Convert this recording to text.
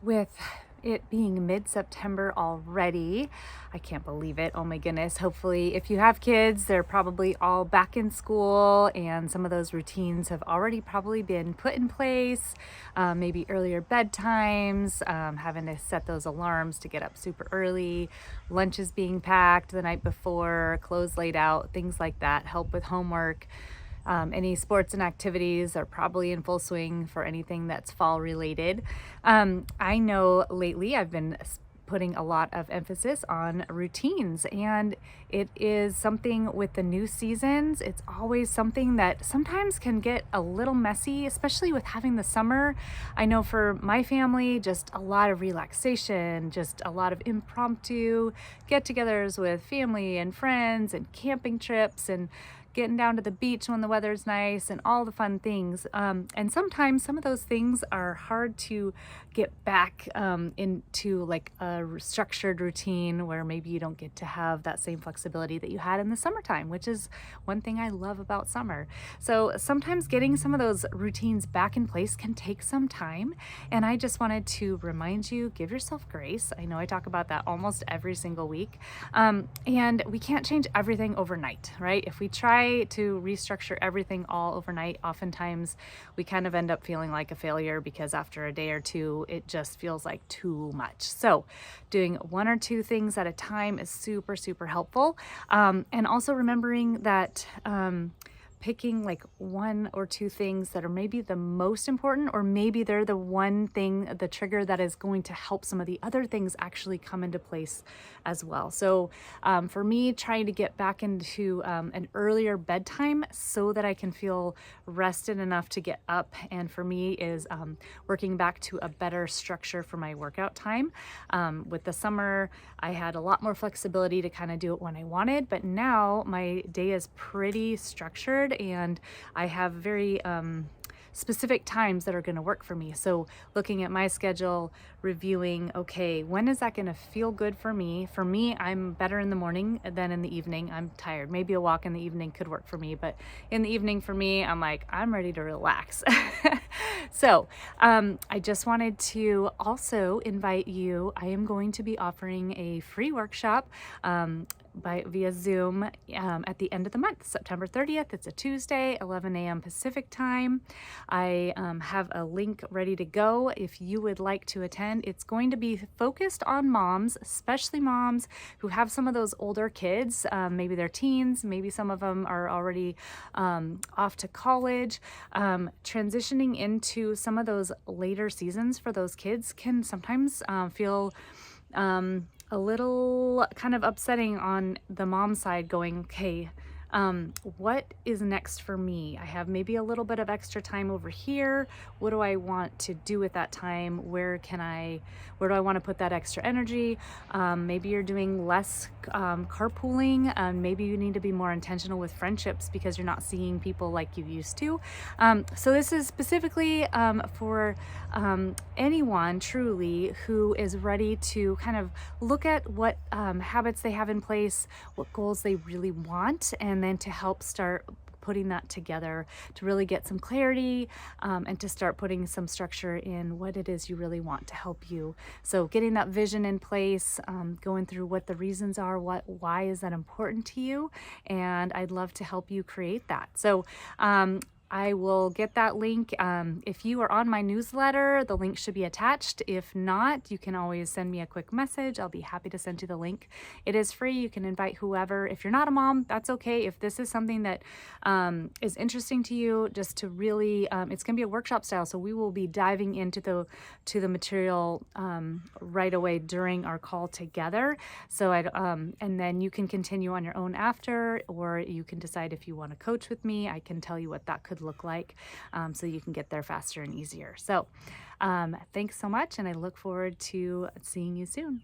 with it being mid-September already. I can't believe it. Oh my goodness. Hopefully, if you have kids, they're probably all back in school and some of those routines have already probably been put in place. Maybe earlier bedtimes, having to set those alarms to get up super early, lunches being packed the night before, clothes laid out, things like that, help with homework. Any sports and activities are probably in full swing for anything that's fall related. I know lately I've been putting a lot of emphasis on routines, and it is something with the new seasons. It's always something that sometimes can get a little messy, especially with having the summer. I know for my family, just a lot of relaxation, just a lot of impromptu get togethers with family and friends and camping trips and getting down to the beach when the weather's nice and all the fun things. And sometimes some of those things are hard to get back into like a structured routine where maybe you don't get to have that same flexibility that you had in the summertime, which is one thing I love about summer. So sometimes getting some of those routines back in place can take some time. And I just wanted to remind you, give yourself grace. I know I talk about that almost every single week. And we can't change everything overnight, right? If we try to restructure everything all overnight, oftentimes we kind of end up feeling like a failure because after a day or two, it just feels like too much. So doing one or two things at a time is super, super helpful. And also remembering that picking like one or two things that are maybe the most important, or maybe they're the one thing, the trigger that is going to help some of the other things actually come into place as well. So for me, trying to get back into an earlier bedtime so that I can feel rested enough to get up. And for me is working back to a better structure for my workout time. With the summer, I had a lot more flexibility to kind of do it when I wanted, but now my day is pretty structured and I have very specific times that are going to work for me. So looking at my schedule, reviewing, okay, when is that going to feel good for me? For me, I'm better in the morning than in the evening. I'm tired. Maybe a walk in the evening could work for me, but in the evening for me, I'm like, I'm ready to relax. So I just wanted to also invite you. I am going to be offering a free workshop via Zoom at the end of the month, September 30th. It's a Tuesday, 11 a.m. Pacific time. I have a link ready to go if you would like to attend. It's going to be focused on moms, especially moms who have some of those older kids. Maybe they're teens, maybe some of them are already off to college. Transitioning into some of those later seasons for those kids can sometimes feel a little kind of upsetting on the mom side, going, okay, what is next for me? I have maybe a little bit of extra time over here. What do I want to do with that time? Where do I want to put that extra energy? Maybe you're doing less carpooling. Maybe you need to be more intentional with friendships because you're not seeing people like you used to. So this is specifically for anyone truly who is ready to kind of look at what habits they have in place, what goals they really want, and then to help start putting that together to really get some clarity and to start putting some structure in what it is you really want to help you. So getting that vision in place, going through what the reasons are, why is that important to you, and I'd love to help you create that. So I will get that link. If you are on my newsletter, the link should be attached. If not, you can always send me a quick message. I'll be happy to send you the link. It is free. You can invite whoever. If you're not a mom, that's okay. If this is something that is interesting to you, just to really, it's going to be a workshop style. So we will be diving into the material right away during our call together. So and then you can continue on your own after, or you can decide if you want to coach with me. I can tell you what that could look like so you can get there faster and easier. So thanks so much, and I look forward to seeing you soon.